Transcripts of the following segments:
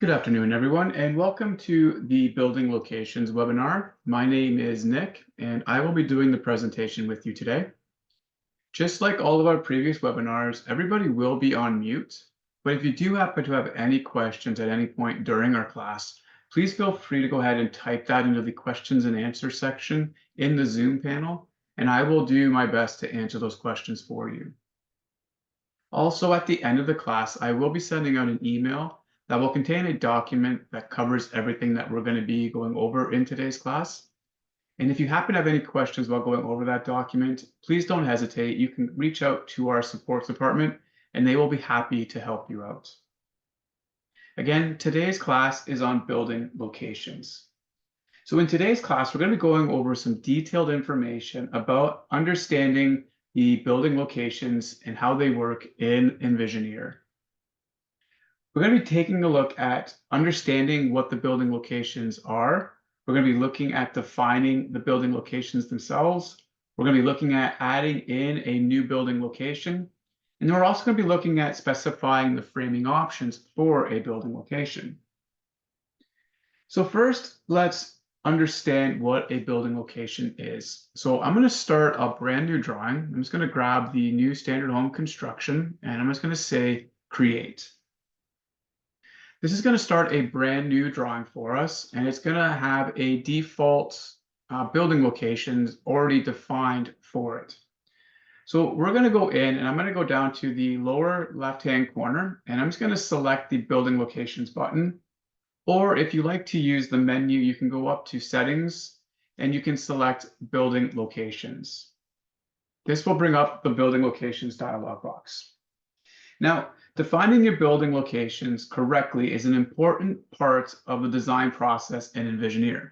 Good afternoon, everyone, and welcome to the Building Locations webinar. My name is Nick, and I will be doing the presentation with you today. Just like all of our previous webinars, everybody will be on mute, but if you do happen to have any questions at any point during our class, please feel free to go ahead and type that into the questions and answers section in the Zoom panel, and I will do my best to answer those questions for you. Also, at the end of the class, I will be sending out an email that will contain a document that covers everything that we're going to be going over in today's class. And if you happen to have any questions while going over that document, please don't hesitate. You can reach out to our support department and they will be happy to help you out. Again, today's class is on building locations. So in today's class, we're going to be going over some detailed information about understanding the building locations and how they work in Envisioneer. We're going to be taking a look at understanding what the building locations are. We're going to be looking at defining the building locations themselves. We're going to be looking at adding in a new building location. And we're also going to be looking at specifying the framing options for a building location. So first, let's understand what a building location is. So I'm going to start a brand new drawing. I'm just going to grab the new standard home construction and I'm just going to say create. This is going to start a brand new drawing for us, and it's going to have a default building locations already defined for it. So we're going to go in and I'm going to go down to the lower left-hand corner and I'm just going to select the building locations button. Or if you like to use the menu, you can go up to settings and you can select building locations. This will bring up the building locations dialog box. Now, defining your building locations correctly is an important part of the design process in Envisioneer.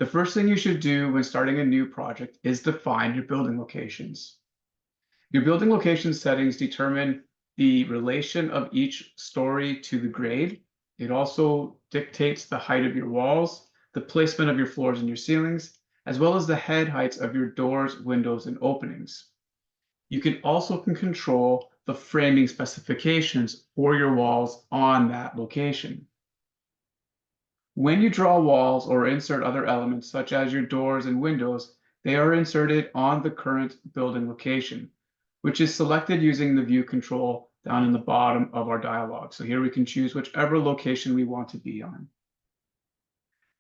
The first thing you should do when starting a new project is define your building locations. Your building location settings determine the relation of each story to the grade. It also dictates the height of your walls, the placement of your floors and your ceilings, as well as the head heights of your doors, windows, and openings. You can also control the framing specifications for your walls on that location. When you draw walls or insert other elements such as your doors and windows, they are inserted on the current building location, which is selected using the view control down in the bottom of our dialog. So here we can choose whichever location we want to be on.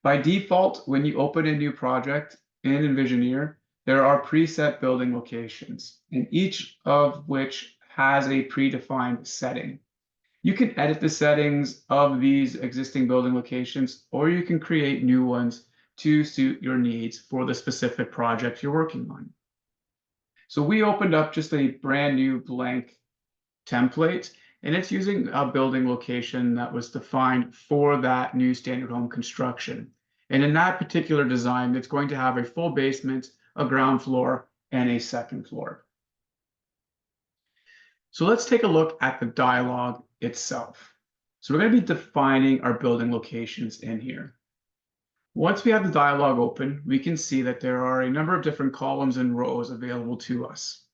By default, when you open a new project in Envisioneer, there are preset building locations, and each of which has a predefined setting. You can edit the settings of these existing building locations, or you can create new ones to suit your needs for the specific project you're working on. So we opened up just a brand new blank template, and it's using a building location that was defined for that new standard home construction. And in that particular design, it's going to have a full basement, a ground floor, and a second floor. So let's take a look at the dialog itself. So we're going to be defining our building locations in here. Once we have the dialog open, we can see that there are a number of different columns and rows available to us.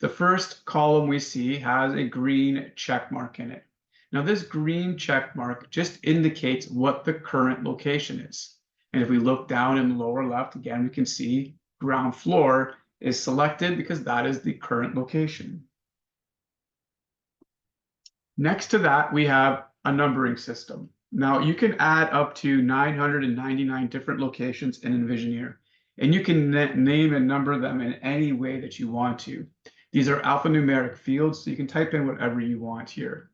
The first column we see has a green check mark in it. Now this green check mark just indicates what the current location is. And if we look down in the lower left, again, we can see ground floor is selected because that is the current location. Next to that, we have a numbering system. Now you can add up to 999 different locations in Envisioneer, and you can name and number them in any way that you want to. These are alphanumeric fields, so you can type in whatever you want here.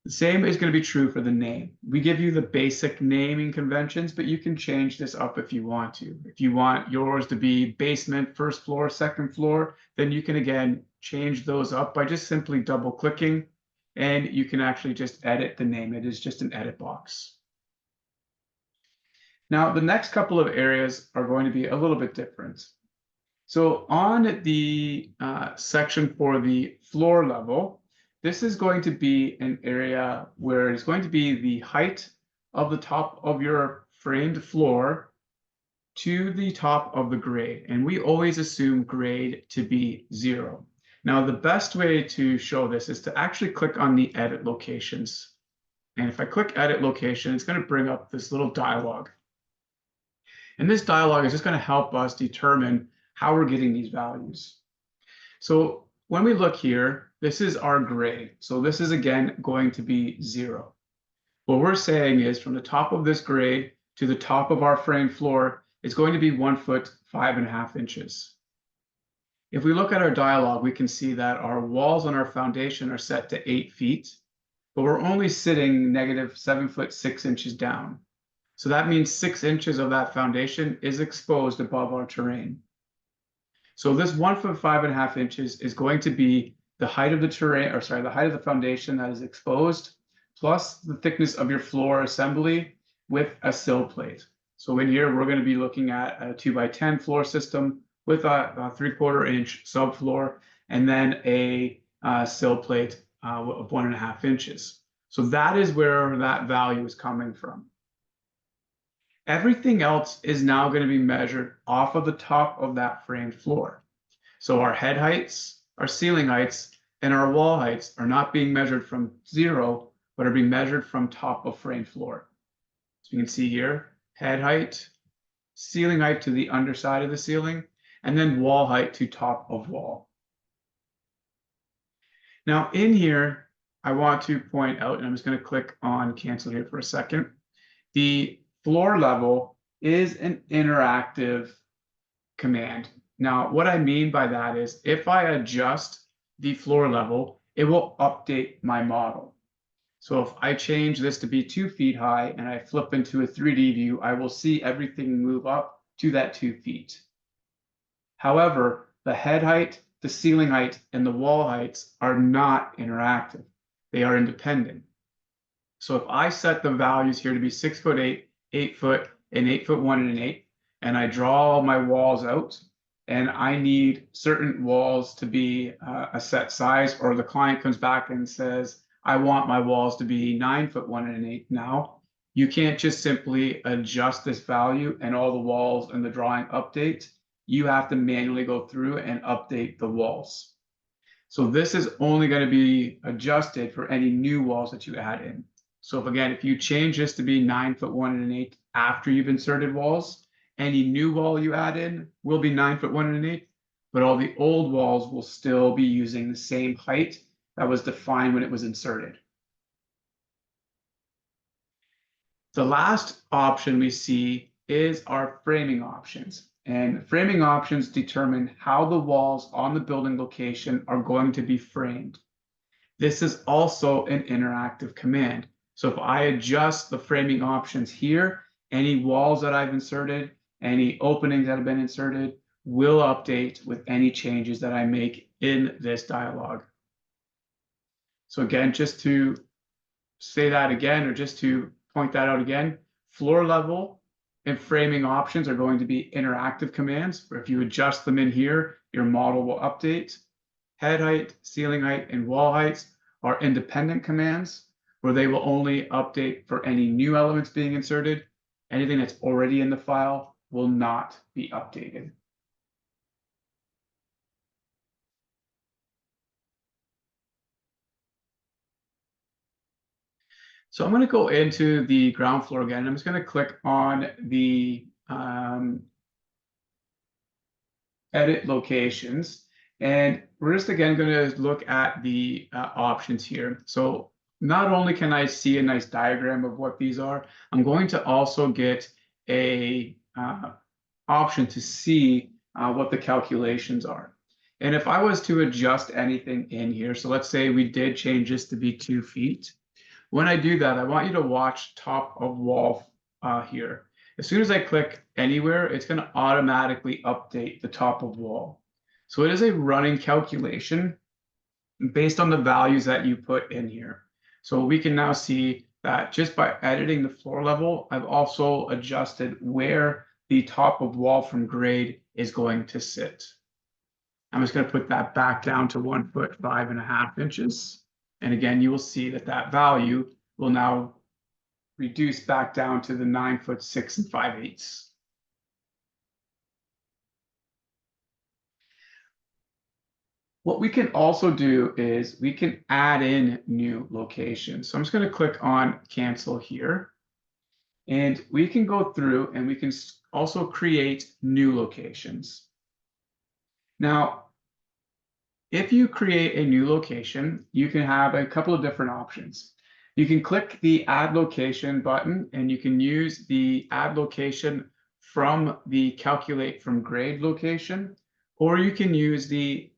The same is going to be true for the name. We give you the basic naming conventions, but you can change this up if you want to. If you want yours to be basement, first floor, second floor, then you can again change those up by just simply double clicking, and you can actually just edit the name. It is just an edit box. Now, the next couple of areas are going to be a little bit different. So on the section for the floor level, this is going to be an area where it's going to be the height of the top of your framed floor to the top of the grade. And we always assume grade to be 0. Now, the best way to show this is to actually click on the edit locations And if I click edit location, it's going to bring up this little dialog. And this dialog is just going to help us determine how we're getting these values. So when we look here, this is our grade. So this is again going to be 0. What we're saying is from the top of this grade to the top of our frame floor, it's going to be 1 foot 5.5 inches. If we look at our dialog, we can see that our walls on our foundation are set to 8 feet, but we're only sitting negative 7 foot 6 inches down. So that means 6 inches of that foundation is exposed above our terrain. So this 1 foot 5.5 inches is going to be the height of the terrain, or sorry, the height of the foundation that is exposed, plus the thickness of your floor assembly with a sill plate. So in here, we're going to be looking at a 2x10 floor system with a 3/4 inch subfloor, and then a sill plate of 1.5 inches. So that is where that value is coming from. Everything else is now going to be measured off of the top of that framed floor. So our head heights, our ceiling heights, and our wall heights are not being measured from 0, but are being measured from top of frame floor. So you can see here, head height, ceiling height to the underside of the ceiling, and then wall height to top of wall. Now in here, I want to point out, and I'm just going to click on cancel here for a second. The floor level is an interactive command. Now, what I mean by that is if I adjust the floor level, it will update my model. So if I change this to be 2 feet high and I flip into a 3D view, I will see everything move up to that 2 feet. However, the head height, the ceiling height, and the wall heights are not interactive. They are independent. So if I set the values here to be 6 foot 8, 8 foot, and 8 foot 1 1/8, and I draw my walls out, and I need certain walls to be a set size, or the client comes back and says, I want my walls to be 9 foot 1 1/8 now, you can't just simply adjust this value and all the walls in the drawing update. You have to manually go through and update the walls. So this is only going to be adjusted for any new walls that you add in. So if you change this to be 9 foot 1 1/8 after you've inserted walls, any new wall you add in will be 9 foot 1 1/8, but all the old walls will still be using the same height that was defined when it was inserted. The last option we see is our framing options. And framing options determine how the walls on the building location are going to be framed. This is also an interactive command. So if I adjust the framing options here, any walls that I've inserted, any openings that have been inserted will update with any changes that I make in this dialog. So again, just to say that again, or just to point that out again, floor level and framing options are going to be interactive commands. If you adjust them in here, your model will update. Head height, ceiling height, and wall heights are independent commands where they will only update for any new elements being inserted. Anything that's already in the file will not be updated. So I'm going to go into the ground floor again. I'm just going to click on the edit locations. And we're just again going to look at the options here. So not only can I see a nice diagram of what these are, I'm going to also get a option to see what the calculations are. And if I was to adjust anything in here, so let's say we did change this to be 2 feet. When I do that, I want you to watch top of wall here. As soon as I click anywhere, it's going to automatically update the top of wall. So it is a running calculation based on the values that you put in here. So we can now see that just by editing the floor level, I've also adjusted where the top of wall from grade is going to sit. I'm just going to put that back down to 1 foot 5.5 inches. And again, you will see that that value will now reduce back down to the 9 foot 6 5/8. What we can also do is we can add in new locations. So I'm just going to click on cancel here. And we can go through and we can also create new locations. Now, if you create a new location, you can have a couple of different options. You can click the Add Location button, and you can use the Add Location from the Calculate from Grade location, or you can use the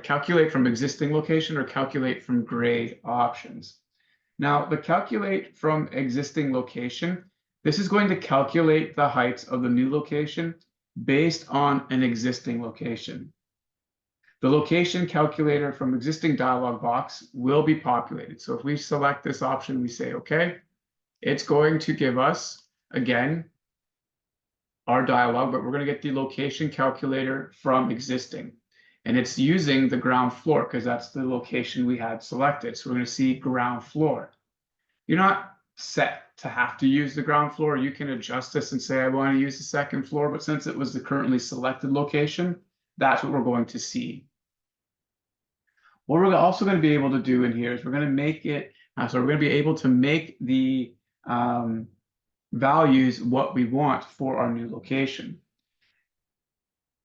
Calculate from Existing Location or Calculate from Grade options. Now, the Calculate from Existing Location, this is going to calculate the heights of the new location based on an existing location. The location calculator from existing dialog box will be populated. So if we select this option, we say, okay, it's going to give us, again, our dialog, but we're going to get the location calculator from existing. And it's using the ground floor because that's the location we had selected. So we're going to see ground floor. You're not set to have to use the ground floor. You can adjust this and say, I want to use the second floor, but since it was the currently selected location, that's what we're going to see. What we're also going to be able to do in here is we're going to make it, we're going to be able to make the values what we want for our new location.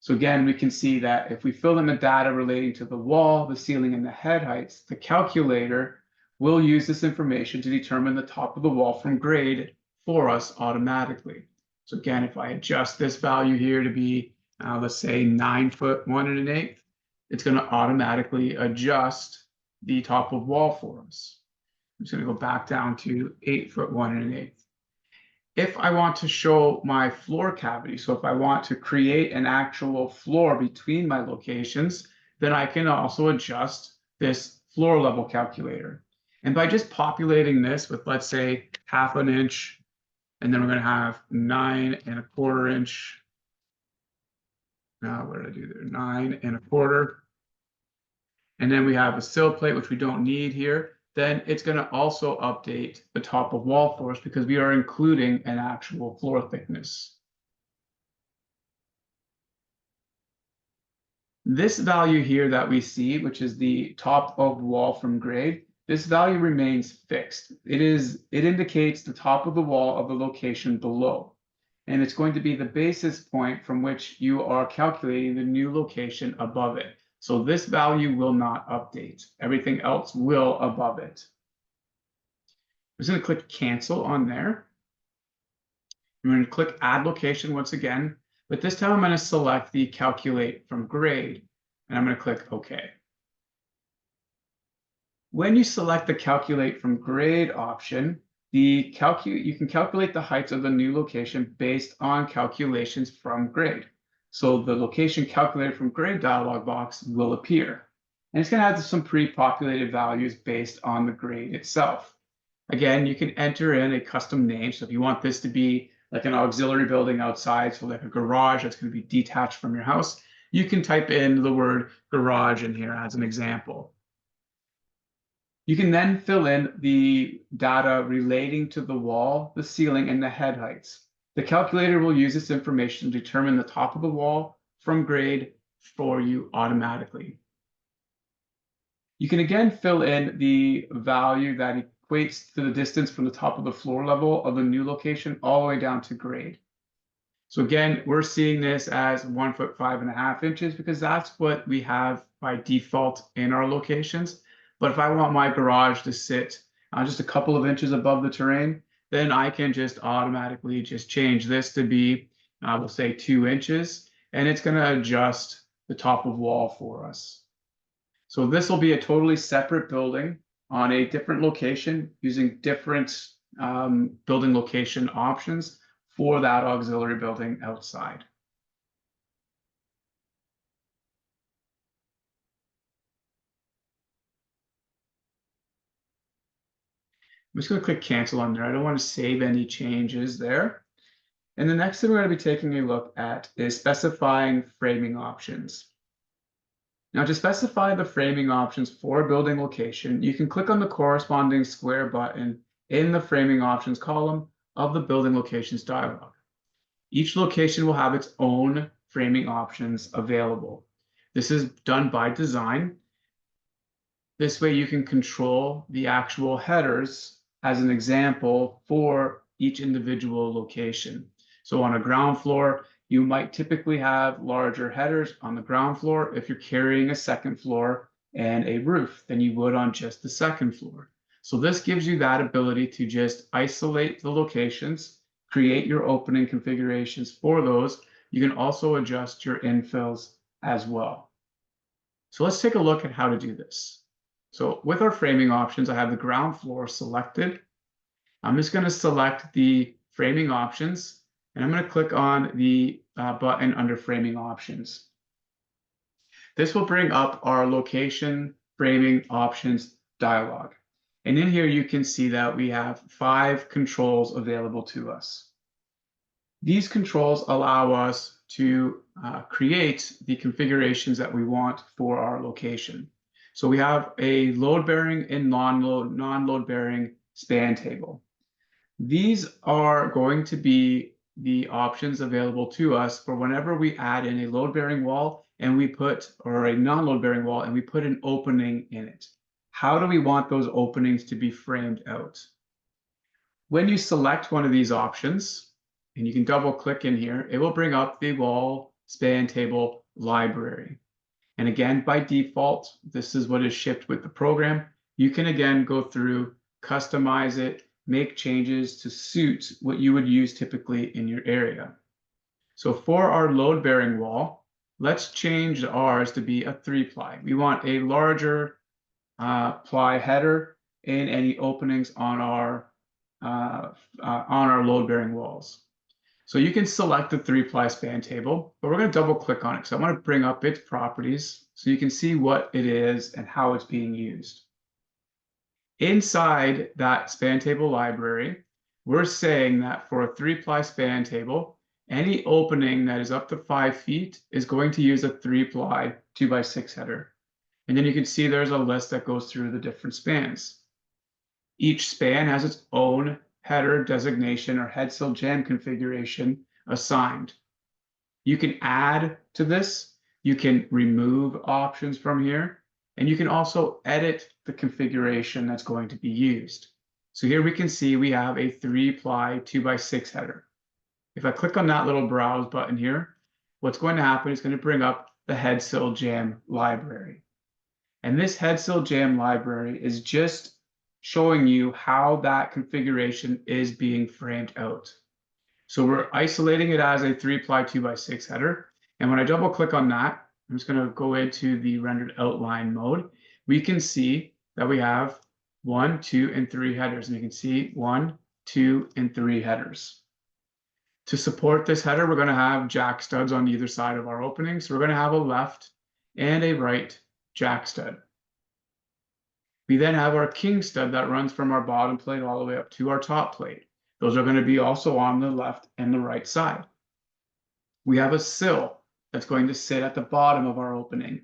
So again, we can see that if we fill in the data relating to the wall, the ceiling, and the head heights, the calculator will use this information to determine the top of the wall from grade for us automatically. So again, if I adjust this value here to be, let's say 9 foot 1 1/8, it's going to automatically adjust the top of wall for us. I'm just going to go back down to 8 foot 1 1/8. If I want to show my floor cavity, so if I want to create an actual floor between my locations, then I can also adjust this floor level calculator. And by just populating this with, let's say, 1/2 inch, and then we're going to have 9 1/4 inch. Now, what did I do there? 9 1/4. And then we have a sill plate, which we don't need here. Then it's going to also update the top of wall for us because we are including an actual floor thickness. This value here that we see, which is the top of wall from grade, this value remains fixed. It indicates the top of the wall of the location below. And it's going to be the basis point from which you are calculating the new location above it. So this value will not update. Everything else will above it. I'm just going to click cancel on there. I'm going to click add location once again, but this time I'm going to select the calculate from grade, and I'm going to click OK. When you select the calculate from grade option, you can calculate the heights of the new location based on calculations from grade. So the location calculated from grade dialog box will appear. And it's going to have some pre-populated values based on the grade itself. Again, you can enter in a custom name. So if you want this to be like an auxiliary building outside, so like a garage that's going to be detached from your house, you can type in the word garage in here as an example. You can then fill in the data relating to the wall, the ceiling, and the head heights. The calculator will use this information to determine the top of the wall from grade for you automatically. You can again fill in the value that equates to the distance from the top of the floor level of the new location all the way down to grade. So again, we're seeing this as 1 foot 5 1/2 inches because that's what we have by default in our locations. But if I want my garage to sit just a couple of inches above the terrain, then I can just automatically just change this to be, we'll say 2 inches, and it's going to adjust the top of wall for us. So this will be a totally separate building on a different location using different building location options for that auxiliary building outside. I'm just going to click cancel on there. I don't want to save any changes there. And the next thing we're going to be taking a look at is specifying framing options. Now, to specify the framing options for a building location, you can click on the corresponding square button in the framing options column of the building locations dialog. Each location will have its own framing options available. This is done by design. This way you can control the actual headers as an example for each individual location. So on a ground floor, you might typically have larger headers on the ground floor if you're carrying a second floor and a roof than you would on just the second floor. So this gives you that ability to just isolate the locations, create your opening configurations for those. You can also adjust your infills as well. So let's take a look at how to do this. So with our framing options, I have the ground floor selected. I'm just going to select the framing options, and I'm going to click on the button under framing options. This will bring up our location framing options dialog. And in here, you can see that we have 5 controls available to us. These controls allow us to create the configurations that we want for our location. So we have a load-bearing and non-load-bearing span table. These are going to be the options available to us for whenever we add in a load-bearing wall and we put, or a non-load-bearing wall, and we put an opening in it. How do we want those openings to be framed out? When you select one of these options, and you can double click in here, it will bring up the wall span table library. And again, by default, this is what is shipped with the program. You can again go through, customize it, make changes to suit what you would use typically in your area. So for our load-bearing wall, let's change ours to be a 3-ply. We want a larger ply header and any openings on our load-bearing walls. So you can select the 3-ply span table, but we're going to double click on it because I want to bring up its properties so you can see what it is and how it's being used. Inside that span table library, we're saying that for a 3-ply span table, any opening that is up to 5 feet is going to use a 3-ply 2x6 header. And then you can see there's a list that goes through the different spans. Each span has its own header designation or head sill jam configuration assigned. You can add to this, you can remove options from here, and you can also edit the configuration that's going to be used. So here we can see we have a 3-ply 2x6 header. If I click on that little browse button here, what's going to happen is going to bring up the head sill jam library. And this head sill jam library is just showing you how that configuration is being framed out. So we're isolating it as a 3-ply 2x6 header. And when I double click on that, I'm just going to go into the rendered outline mode. We can see that we have 1, 2, and 3 headers. And you can see 1, 2, and 3 headers. To support this header, we're going to have jack studs on either side of our opening. So we're going to have a left and a right jack stud. We then have our king stud that runs from our bottom plate all the way up to our top plate. Those are going to be also on the left and the right side. We have a sill that's going to sit at the bottom of our opening.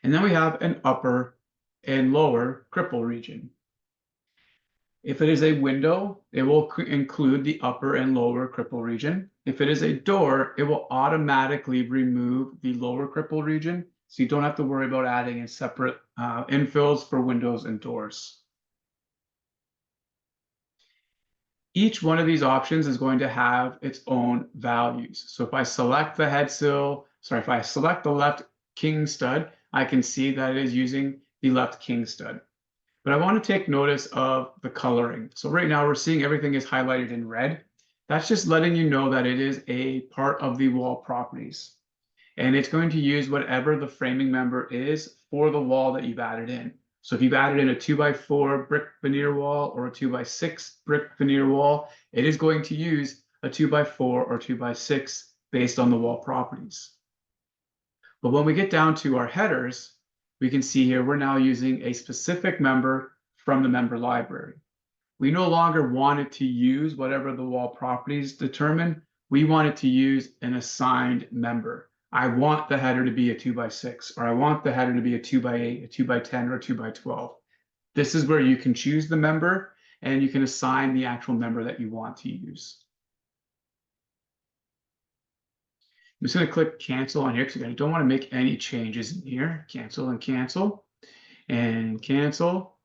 And then we have an upper and lower cripple region. If it is a window, it will include the upper and lower cripple region. If it is a door, it will automatically remove the lower cripple region, so you don't have to worry about adding in separate infills for windows and doors. Each one of these options is going to have its own values. So if I select the head sill, if I select the left king stud, I can see that it is using the left king stud. But I want to take notice of the coloring. So right now we're seeing everything is highlighted in red. That's just letting you know that it is a part of the wall properties. And it's going to use whatever the framing member is for the wall that you've added in. So if you've added in a 2x4 brick veneer wall or a 2x6 brick veneer wall, it is going to use a 2x4 or 2x6 based on the wall properties. But when we get down to our headers, we can see here we're now using a specific member from the member library. We no longer want it to use whatever the wall properties determine. We want it to use an assigned member. I want the header to be a 2x6, or I want the header to be a 2x8, a 2x10, or a 2x12. This is where you can choose the member and you can assign the actual member that you want to use. I'm just going to click cancel on here because I don't want to make any changes in here. Cancel and cancel and cancel.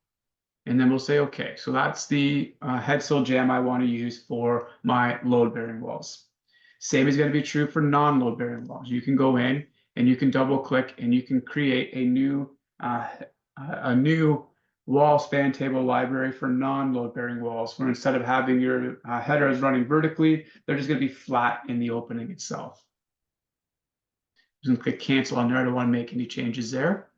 And then we'll say, okay, so that's the head sill jam I want to use for my load bearing walls. Same is going to be true for non-load bearing walls. You can go in and you can double click and you can create a new wall span table library for non-load bearing walls, where instead of having your headers running vertically, they're just going to be flat in the opening itself. I'm going to click cancel on there. I don't want to make any changes there.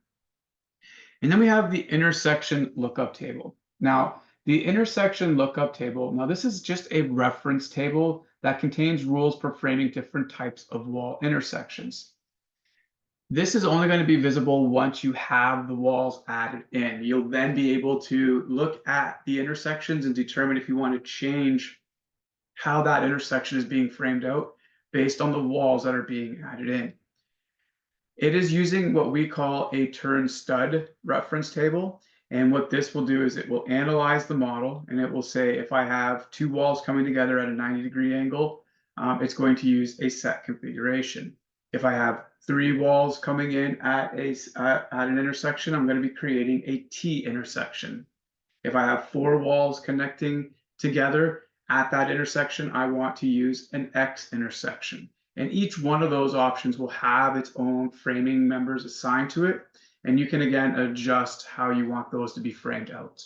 And then we have the intersection lookup table. Now, the intersection lookup table, now this is just a reference table that contains rules for framing different types of wall intersections. This is only going to be visible once you have the walls added in. You'll then be able to look at the intersections and determine if you want to change how that intersection is being framed out based on the walls that are being added in. It is using what we call a turn stud reference table. And what this will do is it will analyze the model and it will say, if I have two walls coming together at a 90-degree angle, it's going to use a set configuration. If I have three walls coming in at an intersection, I'm going to be creating a T intersection. If I have four walls connecting together at that intersection, I want to use an X intersection. And each one of those options will have its own framing members assigned to it. And you can, again, adjust how you want those to be framed out.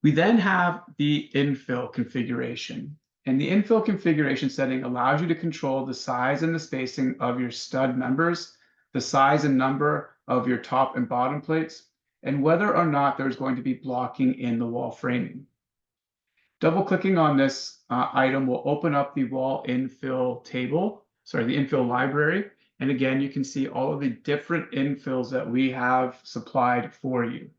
We then have the infill configuration. And the infill configuration setting allows you to control the size and the spacing of your stud members, the size and number of your top and bottom plates, and whether or not there's going to be blocking in the wall framing. Double clicking on this item will open up the wall infill table, the infill library. And again, you can see all of the different infills that we have supplied for you.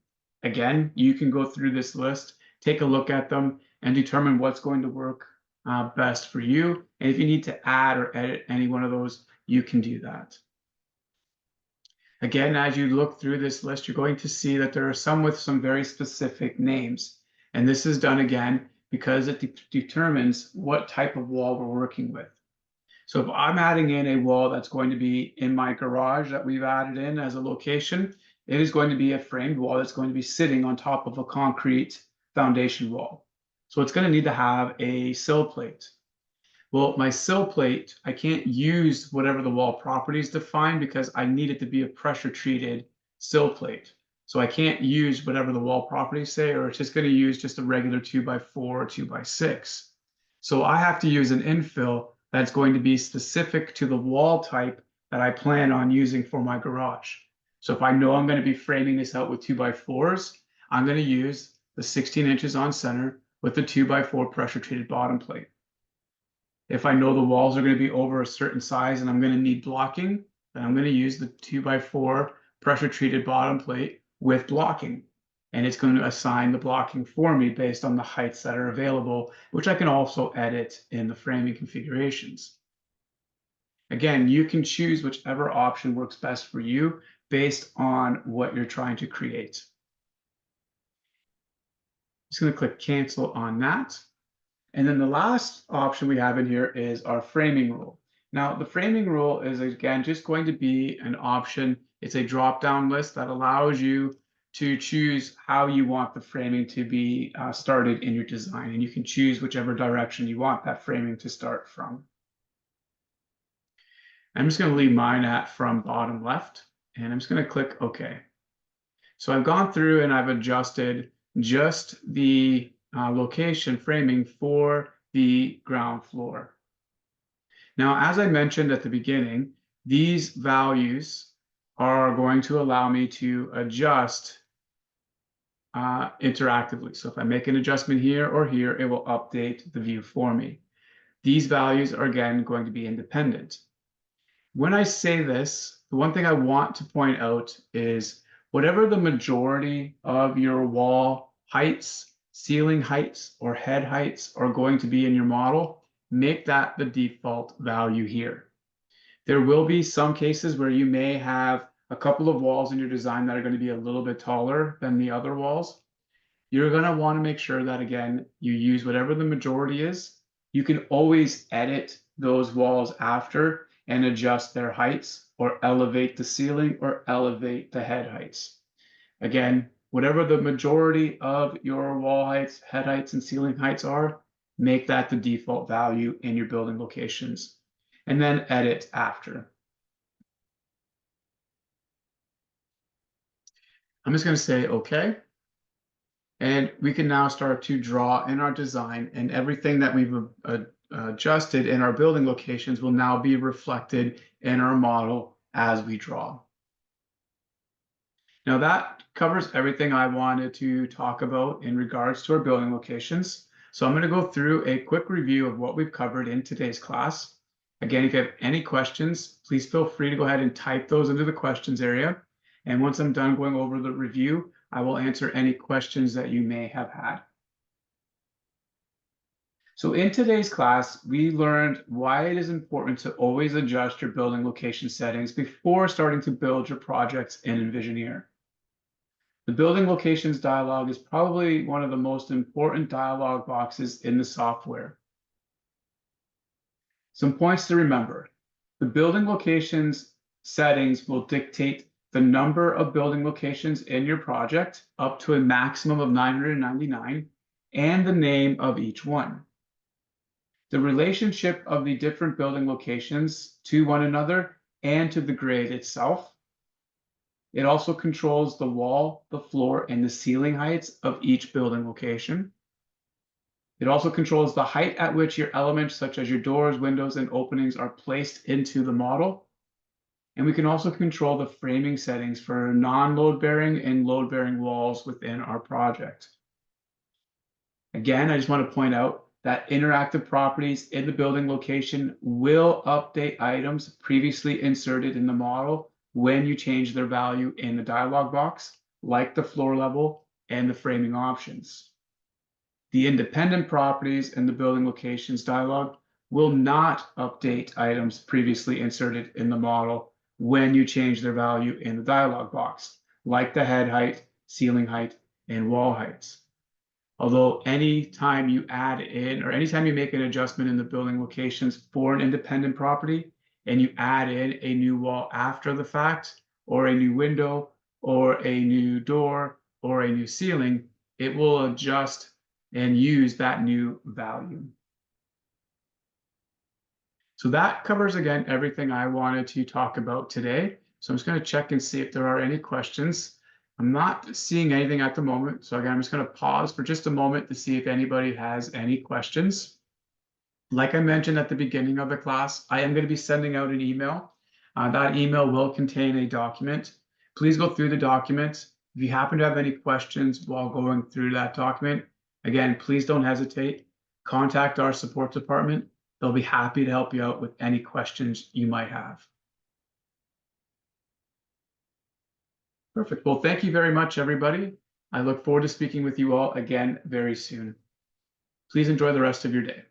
Again, you can go through this list, take a look at them, and determine what's going to work best for you. And if you need to add or edit any one of those, you can do that. Again, as you look through this list, you're going to see that there are some with some very specific names. And this is done again because it determines what type of wall we're working with. So if I'm adding in a wall that's going to be in my garage that we've added in as a location, it is going to be a framed wall that's going to be sitting on top of a concrete foundation wall. So it's going to need to have a sill plate. Well, my sill plate, I can't use whatever the wall properties define because I need it to be a pressure treated sill plate. So I can't use whatever the wall properties say, or it's just going to use just a regular 2x4 or 2x6. So I have to use an infill that's going to be specific to the wall type that I plan on using for my garage. So if I know I'm going to be framing this out with 2x4s, I'm going to use the 16 inches on center with the 2x4 pressure treated bottom plate. If I know the walls are going to be over a certain size and I'm going to need blocking, then I'm going to use the 2x4 pressure treated bottom plate with blocking. And it's going to assign the blocking for me based on the heights that are available, which I can also edit in the framing configurations. Again, you can choose whichever option works best for you based on what you're trying to create. Just going to click cancel on that. And then the last option we have in here is our framing rule. Now, the framing rule is, again, just going to be an option. It's a drop-down list that allows you to choose how you want the framing to be started in your design. And you can choose whichever direction you want that framing to start from. I'm just going to leave mine at from bottom left, and I'm just going to click OK. So I've gone through and I've adjusted just the location framing for the ground floor. Now, as I mentioned at the beginning, these values are going to allow me to adjust interactively. So if I make an adjustment here or here, it will update the view for me. These values are, again, going to be independent. When I say this, the one thing I want to point out is whatever the majority of your wall heights, ceiling heights, or head heights are going to be in your model, make that the default value here. There will be some cases where you may have a couple of walls in your design that are going to be a little bit taller than the other walls. You're going to want to make sure that, again, you use whatever the majority is You can always edit those walls after and adjust their heights or elevate the ceiling or elevate the head heights. Again, whatever the majority of your wall heights, head heights, and ceiling heights are, make that the default value in your building locations, and then edit after. I'm just going to say okay. And we can now start to draw in our design, and everything that we've adjusted in our building locations will now be reflected in our model as we draw. Now that covers everything I wanted to talk about in regards to our building locations. So I'm going to go through a quick review of what we've covered in today's class. Again, if you have any questions, please feel free to go ahead and type those into the questions area. And once I'm done going over the review, I will answer any questions that you may have had. So in today's class, we learned why it is important to always adjust your building location settings before starting to build your projects in Envisioneer. The building locations dialog is probably one of the most important dialog boxes in the software. Some points to remember. The building locations settings will dictate the number of building locations in your project up to a maximum of 999 and the name of each one. The relationship of the different building locations to one another and to the grade itself. It also controls the wall, the floor, and the ceiling heights of each building location. It also controls the height at which your elements, such as your doors, windows, and openings, are placed into the model. And we can also control the framing settings for non-load-bearing and load-bearing walls within our project. Again, I just want to point out that interactive properties in the building location will update items previously inserted in the model when you change their value in the dialog box, like the floor level and the framing options. The independent properties in the building locations dialog will not update items previously inserted in the model when you change their value in the dialog box, like the head height, ceiling height, and wall heights. Although anytime you add in or anytime you make an adjustment in the building locations for an independent property and you add in a new wall after the fact, or a new window, or a new door, or a new ceiling, it will adjust and use that new value. So that covers, again, everything I wanted to talk about today. So I'm just going to check and see if there are any questions. I'm not seeing anything at the moment. So again, I'm just going to pause for just a moment to see if anybody has any questions. Like I mentioned at the beginning of the class, I am going to be sending out an email. That email will contain a document. Please go through the document. If you happen to have any questions while going through that document, again, please don't hesitate. Contact our support department. They'll be happy to help you out with any questions you might have. Perfect. Well, thank you very much, everybody. I look forward to speaking with you all again very soon. Please enjoy the rest of your day.